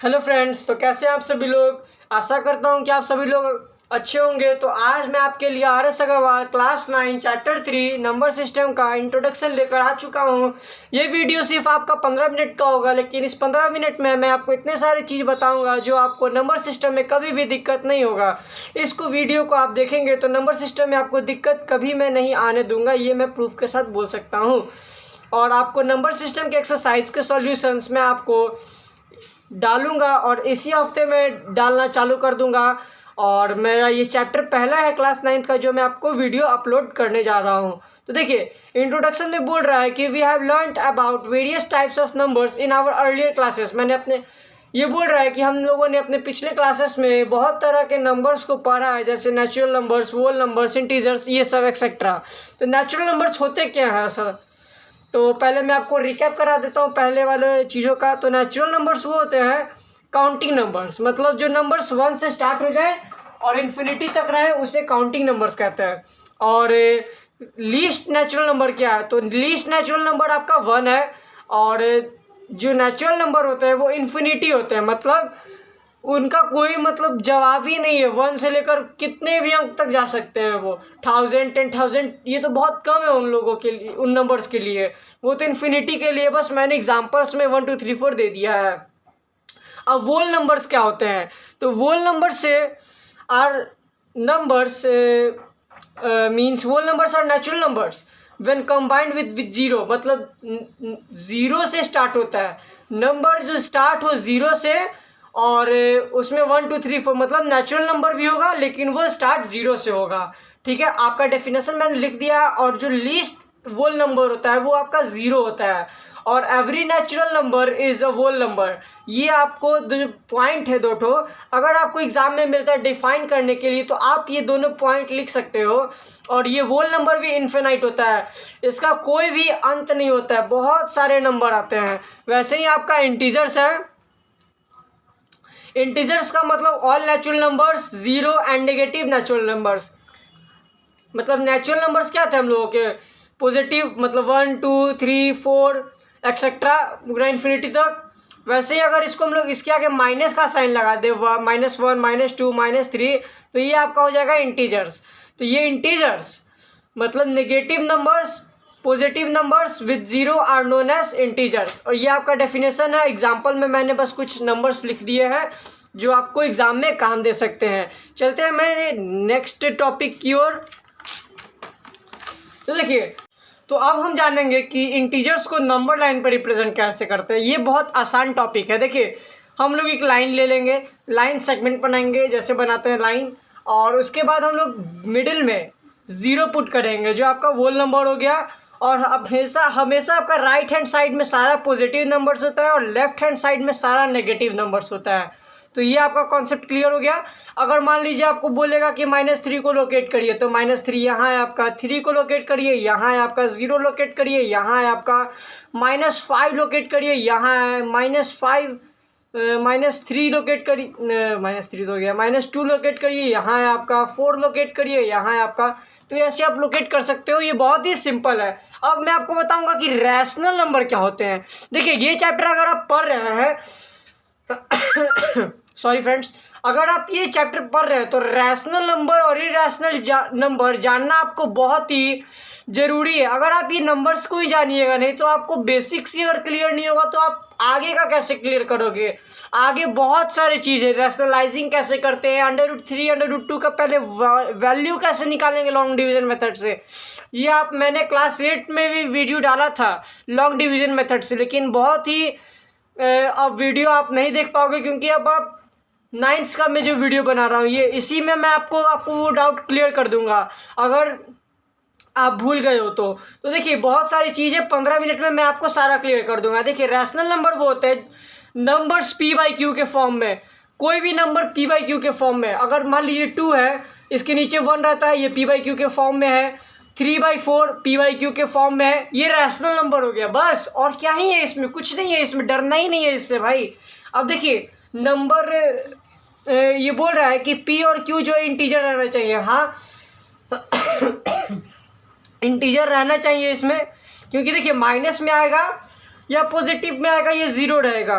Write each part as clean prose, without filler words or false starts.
Hello friends, तो कैसे हैं आप सभी लोग। आशा करता हूं कि आप सभी लोग अच्छे होंगे। तो आज मैं आपके लिए R S. Agarwal class 9 chapter 3 number system का इंट्रोडक्शन लेकर आ चुका हूं। ये वीडियो सिर्फ आपका 15 मिनट का होगा, लेकिन इस 15 मिनट में मैं आपको इतने सारी चीज़ बताऊंगा जो आपको नंबर सिस्टम में कभी भी दिक्कत नहीं होगा। इसको वीडियो को आप देखेंगे तो नंबर सिस्टम में आपको दिक्कत कभी मैं नहीं आने दूंगा, ये मैं प्रूफ के साथ बोल सकता हूँ। और आपको नंबर सिस्टम के एक्सरसाइज के सॉल्यूशंस में आपको डालूंगा और इसी हफ्ते में डालना चालू कर दूंगा। और मेरा ये चैप्टर पहला है क्लास 9 का, जो मैं आपको वीडियो अपलोड करने जा रहा हूँ। तो देखिए, इंट्रोडक्शन में बोल रहा है कि we have learned about various types of numbers in our earlier classes. ये बोल रहा है कि हम लोगों ने अपने पिछले क्लासेस में बहुत तरह के नंबर्स को पढ़ा है, जैसे natural numbers, whole numbers, integers, ये सब एक्सेट्रा। तो नेचुरल नंबर्स होते क्या है सर? तो पहले मैं आपको रिकैप करा देता हूँ पहले वाले चीज़ों का। तो नेचुरल नंबर्स वो होते हैं काउंटिंग नंबर्स, मतलब जो नंबर्स 1 से स्टार्ट हो जाए और इन्फिनिटी तक रहे उसे काउंटिंग नंबर्स कहते हैं। और लीस्ट नेचुरल नंबर क्या है? तो लीस्ट नेचुरल नंबर आपका 1 है। और जो नेचुरल नंबर होते हैं वो इन्फिनिटी होते हैं, मतलब उनका कोई मतलब जवाब ही नहीं है। 1 से लेकर कितने भी अंक तक जा सकते हैं वो, 1000, 10,000, ये तो बहुत कम है उन लोगों के लिए, उन नंबर्स के लिए। वो तो इन्फिनिटी के लिए बस मैंने एग्जांपल्स में 1 2 3 4 दे दिया है। अब वोल नंबर्स क्या होते हैं? तो वोल नंबर्स से are numbers means whole numbers are natural numbers when combined with zero, मतलब जीरो से स्टार्ट होता है नंबर, जो स्टार्ट हो जीरो से और उसमें 1 2 3 4 मतलब नेचुरल नंबर भी होगा, लेकिन वो स्टार्ट जीरो से होगा। ठीक है, आपका डेफिनेशन मैंने लिख दिया। और जो लीस्ट वोल नंबर होता है वो आपका जीरो होता है। और every natural number is a whole number. ये आपको जो पॉइंट है दो ठो, अगर आपको एग्जाम में मिलता है डिफाइन करने के लिए, तो आप ये दोनों पॉइंट लिख सकते हो। और ये वोल नंबर भी इन्फिनाइट होता है, इसका कोई भी अंत नहीं होता है, बहुत सारे नंबर आते हैं। वैसे ही आपका इंटीजर्स है। इंटीजर्स का मतलब all natural numbers, zero and negative natural numbers. मतलब नेचुरल नंबर्स क्या थे हम लोगों के? पॉजिटिव, मतलब 1 2 3 4 एक्सेट्रा पूरा इन्फिनिटी तक। वैसे ही अगर इसको हम लोग इसके आगे माइनस का साइन लगा दे, -1 -2 -3, तो ये आपका हो जाएगा इंटीजर्स। तो ये इंटीजर्स मतलब negative numbers, positive numbers with zero are known as integers. और ये आपका डेफिनेशन है। एग्जाम्पल में मैंने बस कुछ नंबर्स लिख दिए हैं जो आपको एग्जाम में काम दे सकते हैं। चलते हैं मेरे नेक्स्ट टॉपिक की ओर। तो देखिए, तो अब हम जानेंगे कि इंटीजर्स को नंबर लाइन पर रिप्रेजेंट कैसे करते हैं। ये बहुत आसान टॉपिक है। देखिए, हम लोग एक लाइन ले लेंगे, लाइन सेगमेंट बनाएंगे जैसे बनाते हैं लाइन, और उसके बाद हम लोग मिडिल में ज़ीरो पुट करेंगे, जो आपका वोल नंबर हो गया। और हमेशा आपका राइट हैंड साइड में सारा पॉजिटिव नंबर्स होता है और लेफ्ट हैंड साइड में सारा नेगेटिव नंबर्स होता है। तो ये आपका कॉन्सेप्ट क्लियर हो गया। अगर मान लीजिए आपको बोलेगा कि -3 को लोकेट करिए, तो -3 यहाँ है आपका, 3 को लोकेट करिए यहाँ है आपका, 0 लोकेट करिए यहाँ है आपका, -5 लोकेट करिए यहाँ है, -5 -3 लोकेट करिए, -3 तो हो गया, -2 लोकेट करिए यहाँ है आपका, 4 लोकेट करिए यहाँ है आपका। तो ऐसे आप लोकेट कर सकते हो। ये बहुत ही सिंपल है। अब मैं आपको बताऊंगा कि रैशनल नंबर क्या होते हैं। देखिए, ये चैप्टर अगर आप पढ़ रहे हैं सॉरी फ्रेंड्स, अगर आप ये चैप्टर पढ़ रहे हैं तो रैशनल नंबर और इरैशनल नंबर जानना आपको बहुत ही ज़रूरी है। अगर आप ये नंबर्स को ही जानिएगा नहीं तो आपको बेसिक्स ही अगर क्लियर नहीं होगा तो आप आगे का कैसे क्लियर करोगे? आगे बहुत सारी चीज़ें, रैशनलाइजिंग कैसे करते हैं, √3 √2 का पहले वैल्यू कैसे निकालेंगे लॉन्ग डिवीजन मेथड से, ये मैंने क्लास 8 में भी वीडियो डाला था लॉन्ग डिवीजन मेथड से। लेकिन बहुत ही अब वीडियो आप नहीं देख पाओगे, क्योंकि अब आप 9th का मैं जो वीडियो बना रहा हूँ ये इसी में मैं आपको वो डाउट क्लियर कर दूंगा अगर आप भूल गए हो तो। देखिए, बहुत सारी चीज़ें 15 मिनट में मैं आपको सारा क्लियर कर दूंगा। देखिए, रैशनल नंबर वो होते हैं नंबर्स p/q के फॉर्म में। कोई भी नंबर p/q के फॉर्म में, अगर मान लीजिए 2 है, इसके नीचे 1 रहता है, ये p/q के फॉर्म में है। 3/4 p/q के फॉर्म में है, ये रैशनल नंबर हो गया बस। और क्या ही है इसमें? कुछ नहीं है इसमें, डरना ही नहीं है इससे भाई। अब देखिए, नंबर ये बोल रहा है कि p और q जो इंटीजर रहना चाहिए। हाँ इंटीजर रहना चाहिए इसमें, क्योंकि देखिए माइनस में आएगा या पॉजिटिव में आएगा ये ज़ीरो रहेगा।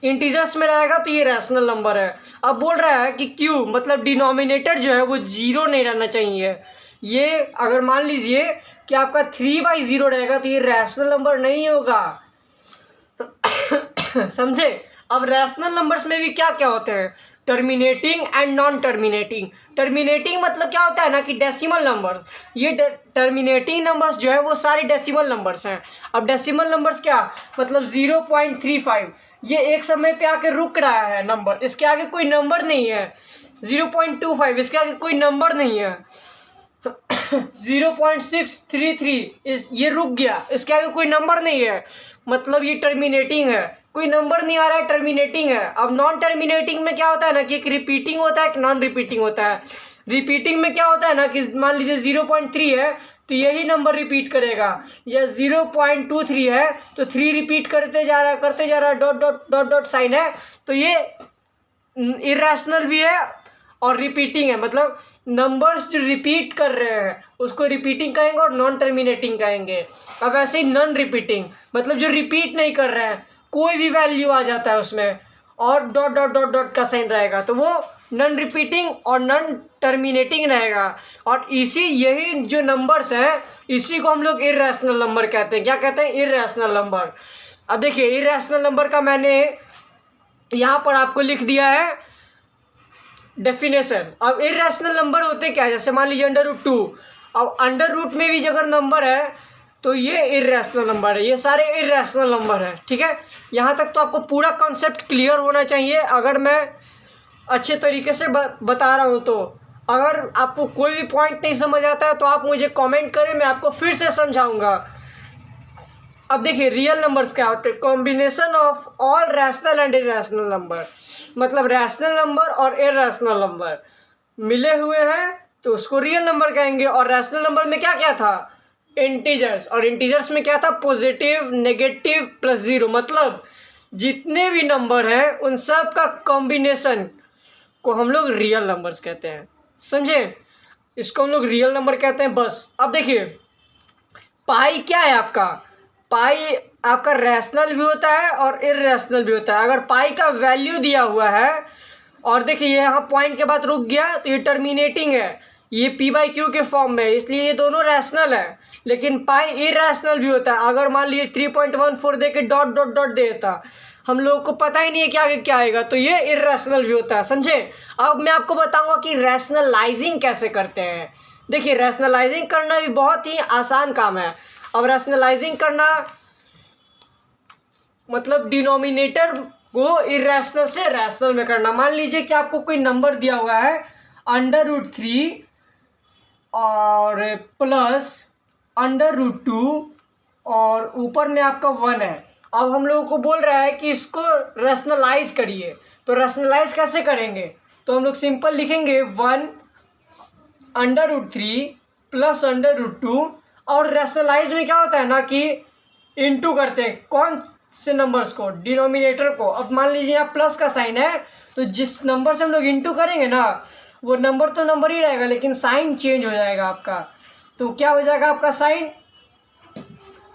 इंटीजर्स में रहेगा तो ये रैशनल नंबर है। अब बोल रहा है कि क्यू मतलब डिनोमिनेटर जो है वो जीरो नहीं रहना चाहिए। ये अगर मान लीजिए कि आपका 3/0 रहेगा तो ये रैशनल नंबर नहीं होगा। समझे? अब रैशनल नंबर्स में भी क्या क्या होते हैं, terminating and non terminating. Terminating मतलब क्या होता है ना कि डेसिमल नंबर्स, ये टर्मिनेटिंग नंबर्स जो है वो सारे डेसिमल नंबर्स हैं। अब डेसिमल नंबर्स क्या मतलब 0.35, ये एक समय पे आके रुक रहा है नंबर, इसके आगे कोई नंबर नहीं है। 0.25 इसके आगे कोई नंबर नहीं है। 0.633 ये रुक गया, इसके आगे कोई नंबर नहीं है, मतलब ये टर्मिनेटिंग है, कोई नंबर नहीं आ रहा है, टर्मिनेटिंग है। अब नॉन टर्मिनेटिंग में क्या होता है ना कि एक रिपीटिंग होता है, एक नॉन रिपीटिंग होता है। रिपीटिंग में क्या होता है ना कि मान लीजिए 0.3 है तो यही नंबर रिपीट करेगा, या 0.23 है तो 3 रिपीट करते जा रहा है, dot dot dot dot sign है, तो ये इरेशनल भी है और रिपीटिंग है। मतलब नंबर्स जो रिपीट कर रहे हैं उसको रिपीटिंग कहेंगे और नॉन टर्मिनेटिंग कहेंगे। अब वैसे ही नॉन रिपीटिंग मतलब जो रिपीट नहीं कर रहे हैं, कोई भी वैल्यू आ जाता है उसमें और डॉट डॉट डॉट डॉट का साइन रहेगा तो वो नॉन रिपीटिंग और नॉन टर्मिनेटिंग रहेगा। और यही जो नंबर्स हैं इसी को हम लोग इरेशनल नंबर कहते हैं। क्या कहते हैं? Irrational number. अब देखिए इरेशनल नंबर का मैंने यहाँ पर आपको लिख दिया है डेफिनेशन। अब इरेशनल नंबर होते क्या है, जैसे मान लीजिए √2। अब अंडर रूट में भी अगर नंबर है तो ये इरेशनल नंबर है, ये सारे इरेशनल नंबर है। ठीक है, यहाँ तक तो आपको पूरा कॉन्सेप्ट क्लियर होना चाहिए। अगर मैं अच्छे तरीके से बता रहा हूँ तो अगर आपको कोई भी पॉइंट नहीं समझ आता है तो आप मुझे कमेंट करें, मैं आपको फिर से समझाऊंगा। अब देखिए रियल नंबर्स क्या होते हैं, combination of all rational and irrational number. मतलब रैशनल नंबर और इरेशनल नंबर मिले हुए हैं तो उसको रियल नंबर कहेंगे। और रैशनल नंबर में क्या क्या था, इंटीजर्स, और इंटीजर्स में क्या था, पॉजिटिव, नेगेटिव, +0। मतलब जितने भी नंबर हैं उन सब का कॉम्बिनेशन को हम लोग रियल नंबर्स कहते हैं। समझे? इसको हम लोग रियल नंबर कहते हैं बस। अब देखिए पाई क्या है आपका, पाई आपका रैशनल भी होता है और इरेशनल भी होता है। अगर पाई का वैल्यू दिया हुआ है और देखिए यहाँ पॉइंट के बाद रुक गया तो ये टर्मिनेटिंग है, ये p/q के फॉर्म में है, इसलिए ये दोनों रैशनल है। लेकिन पाई इरेशनल भी होता है। अगर मान लीजिए 3.14 दे के डॉट डॉट डॉट देता, हम लोगों को पता ही नहीं है कि आगे क्या आएगा, तो ये इरेशनल भी होता है। समझे? अब मैं आपको बताऊंगा कि रैशनलाइजिंग कैसे करते हैं। देखिए रैशनलाइजिंग करना भी बहुत ही आसान काम है। अब रैशनलाइजिंग करना मतलब डिनोमिनेटर को इरेशनल से रैशनल में करना। मान लीजिए कि आपको कोई नंबर दिया हुआ है √3 और प्लस √2 और ऊपर में आपका 1 है। अब हम लोगों को बोल रहा है कि इसको रैशनलाइज करिए, तो रैशनलाइज कैसे करेंगे, तो हम लोग सिंपल लिखेंगे 1 √3 प्लस √2। और रैशनलाइज में क्या होता है ना कि इनटू करते हैं कौन से नंबर्स को, डिनोमिनेटर को। अब मान लीजिए यहाँ प्लस का साइन है तो जिस नंबर से हम लोग इनटू करेंगे ना वो नंबर तो नंबर ही रहेगा लेकिन साइन चेंज हो जाएगा आपका। तो क्या हो जाएगा आपका साइन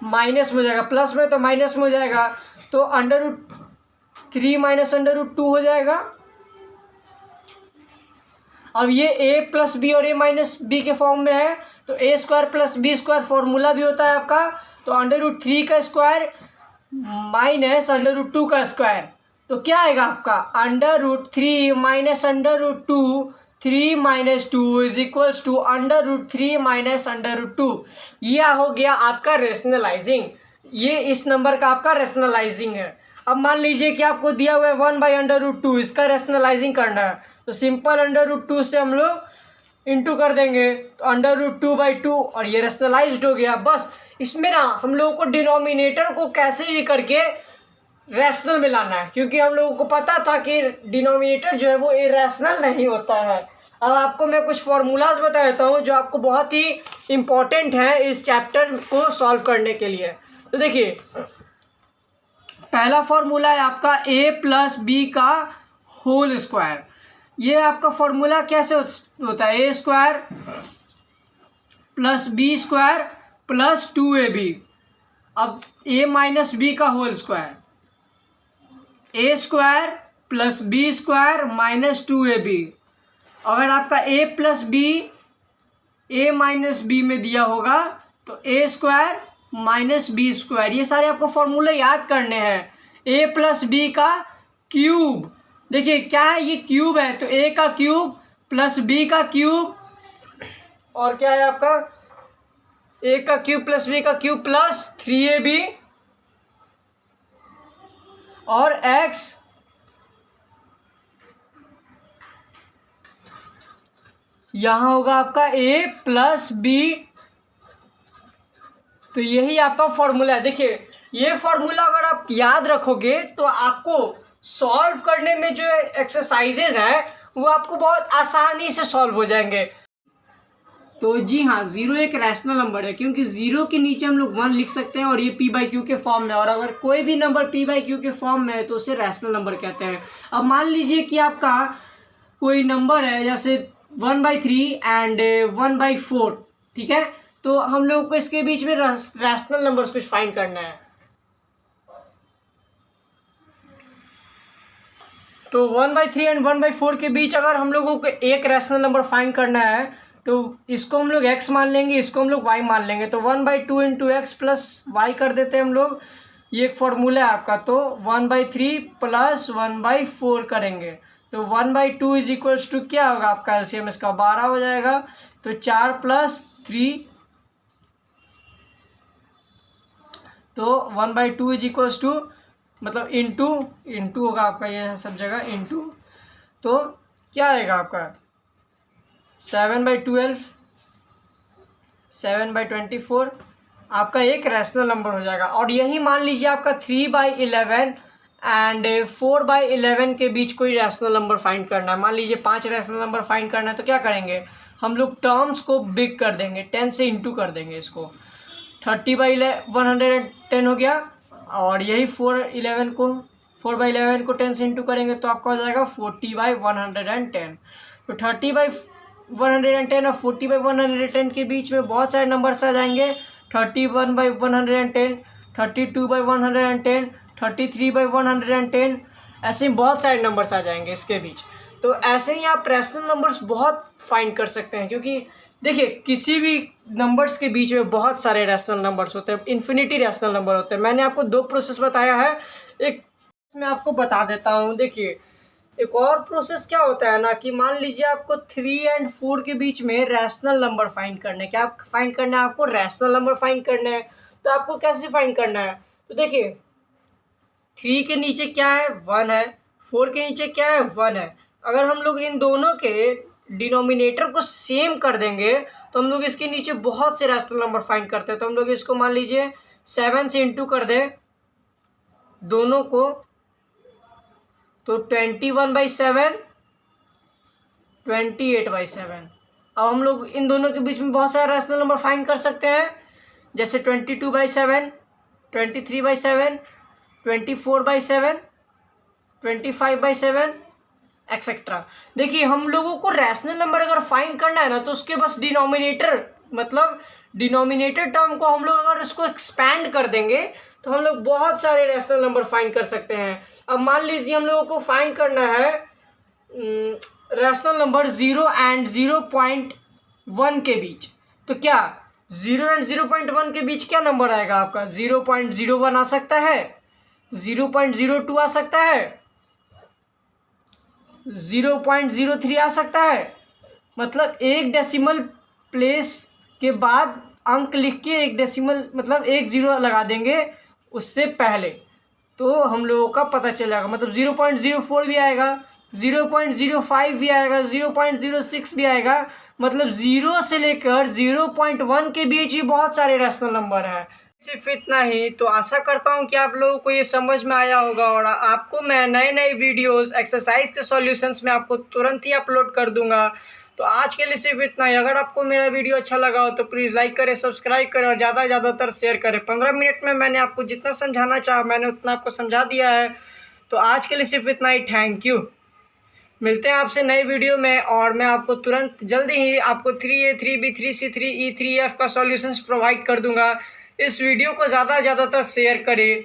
माइनस में हो जाएगा, प्लस में तो माइनस में हो जाएगा, तो √3 माइनस √2 हो जाएगा। अब ये a + b और a - b के फॉर्म में है तो a² + b² फॉर्मूला भी होता है आपका। तो √3 का स्क्वायर माइनस √2 का स्क्वायर, तो क्या आएगा आपका √3 minus √2, 3 - 2 is equals to √3 minus √2। यह हो गया आपका रैशनलाइजिंग। ये इस नंबर का आपका रैशनलाइजिंग है। अब मान लीजिए कि आपको दिया हुआ है 1/√2, इसका रैशनलाइजिंग करना है तो सिंपल √2 से हम लोग इंटू कर देंगे तो √2/2 और ये रैशनलाइज्ड हो गया। बस इसमें ना हम लोगों को डिनोमिनेटर को कैसे भी करके रैशनल में लाना है, क्योंकि हम लोगों को पता था कि डिनोमिनेटर जो है वो इरेशनल नहीं होता है। अब आपको मैं कुछ फार्मूलाज बता देता हूँ जो आपको बहुत ही इम्पोर्टेंट है इस चैप्टर को सॉल्व करने के लिए। तो देखिए पहला फार्मूला है आपका a + b का होल स्क्वायर। ये आपका फार्मूला कैसे होता है, a² + b² + 2ab। अब a - b का whole square, a square plus b square minus 2ab। अगर आपका a plus b a minus b में दिया होगा तो a square minus b square, ये सारे आपको फॉर्मूले याद करने हैं। a प्लस बी का क्यूब, देखिए क्या है, ये क्यूब है, तो a का क्यूब प्लस b का क्यूब, और क्या है आपका a का क्यूब प्लस b का क्यूब प्लस 3ab, और x यहाँ होगा आपका a प्लस बी। तो यही आपका फॉर्मूला है। देखिए ये फॉर्मूला अगर आप याद रखोगे तो आपको सॉल्व करने में जो एक्सरसाइजेज हैं वो आपको बहुत आसानी से सॉल्व हो जाएंगे। तो जी हाँ, ज़ीरो एक रैशनल नंबर है, क्योंकि ज़ीरो के नीचे हम लोग 1 लिख सकते हैं और ये p/q के फॉर्म में, और अगर कोई भी नंबर p/q के फॉर्म में है तो उसे रैशनल नंबर कहते हैं। अब मान लीजिए कि आपका कोई नंबर है जैसे 1/3 एंड 1/4, ठीक है, तो हम लोग को इसके बीच में रैशनल नंबर्स कुछ फाइंड करना है। तो 1/3 एंड 1/4 के बीच अगर हम लोगों को एक रैशनल नंबर फाइंड करना है तो इसको हम लोग x मान लेंगे, इसको हम लोग y मान लेंगे, तो 1/2 इंटू एक्स प्लस वाई कर देते हैं हम लोग। ये एक फॉर्मूला है आपका, तो 1/3 प्लस 1/4 करेंगे तो 1/2 इज इक्वल्स टू क्या होगा आपका एलसीएम इसका 12 हो जाएगा। तो 4 प्लस 3, तो 1/2 इज इक्वल्स टू मतलब इंटू होगा आपका, ये सब जगह इंटू, तो क्या आएगा आपका 7/12, 7/24 आपका एक रैशनल नंबर हो जाएगा। और यही मान लीजिए आपका 3/11 एंड 4/11 के बीच कोई रैशनल नंबर फाइंड करना है। मान लीजिए 5 रैशनल नंबर फाइंड करना है तो क्या करेंगे, हम लोग टर्म्स को बिग कर देंगे, 10 से इंटू कर देंगे इसको। 30/110 हो गया, और यही 4/11 को 10 से इंटू करेंगे तो आपका हो जाएगा 40/110। तो 30/110 और 40/110 के बीच में बहुत सारे नंबर्स आ जाएंगे, 31/110, 32/110, 33/110, ऐसे ही बहुत सारे नंबर्स आ जाएंगे इसके बीच। तो ऐसे ही आप रैशनल नंबर्स बहुत फाइंड कर सकते हैं, क्योंकि देखिए किसी भी नंबर्स के बीच में बहुत सारे रैशनल नंबर्स होते हैं, इन्फिनिटी रैशनल नंबर होते हैं। मैंने आपको 2 प्रोसेस बताया है, एक मैं आपको बता देता हूँ। देखिए एक और प्रोसेस क्या होता है ना, कि मान लीजिए आपको 3 एंड 4 के बीच में रैशनल नंबर फाइंड करना है। क्या फाइंड करना है आपको, रैशनल नंबर फाइंड करना है। तो आपको कैसे फाइंड करना है, तो देखिए 3 के नीचे क्या है 1 है, 4 के नीचे क्या है 1 है। अगर हम लोग इन दोनों के डिनोमिनेटर को सेम कर देंगे तो हम लोग इसके नीचे बहुत से रैशनल नंबर फाइंड करते हैं। तो हम लोग इसको मान लीजिए 7 से इंटू कर दें दोनों को, तो 21/7, 28/7। अब हम लोग इन दोनों के बीच में बहुत सारे रैशनल नंबर फाइंड कर सकते हैं, जैसे 22/7, 23/7, 24/7, 25/7 एक्सेट्रा। देखिए हम लोगों को रैशनल नंबर अगर फाइंड करना है ना तो उसके बस डिनोमिनेटर, मतलब डिनोमिनेटर टर्म को हम लोग अगर इसको एक्सपैंड कर देंगे तो हम लोग बहुत सारे रैशनल नंबर फाइंड कर सकते हैं। अब मान लीजिए हम लोगों को फाइंड करना है रैशनल नंबर 0 एंड 0.1 के बीच, तो क्या 0 एंड 0.1 के बीच क्या नंबर आएगा आपका, 0.01 आ सकता है, 0.02 आ सकता है, 0.03 आ सकता है। मतलब एक डेसिमल प्लेस के बाद अंक लिख के एक डेसिमल मतलब एक 0 लगा देंगे उससे पहले, तो हम लोगों का पता चल जाएगा। मतलब 0.04 भी आएगा, 0.05 भी आएगा, 0.06 भी आएगा। मतलब 0 से लेकर 0.1 के बीच ही बहुत सारे रैशनल नंबर हैं। सिर्फ इतना ही। तो आशा करता हूँ कि आप लोगों को ये समझ में आया होगा, और आपको मैं नए नए वीडियोस एक्सरसाइज के सॉल्यूशंस में आपको तुरंत ही अपलोड कर दूंगा। तो आज के लिए सिर्फ इतना ही। अगर आपको मेरा वीडियो अच्छा लगा हो तो प्लीज़ लाइक करें, सब्सक्राइब करें और ज़्यादातर शेयर करें। 15 मिनट में मैंने आपको जितना समझाना चाहा मैंने उतना आपको समझा दिया है। तो आज के लिए सिर्फ इतना ही। Thank you. मिलते हैं आपसे नए वीडियो में, और मैं आपको तुरंत जल्दी ही आपको 3A 3B 3C 3E 3F का सॉल्यूशंस प्रोवाइड कर दूंगा। इस वीडियो को ज़्यादातर शेयर करें।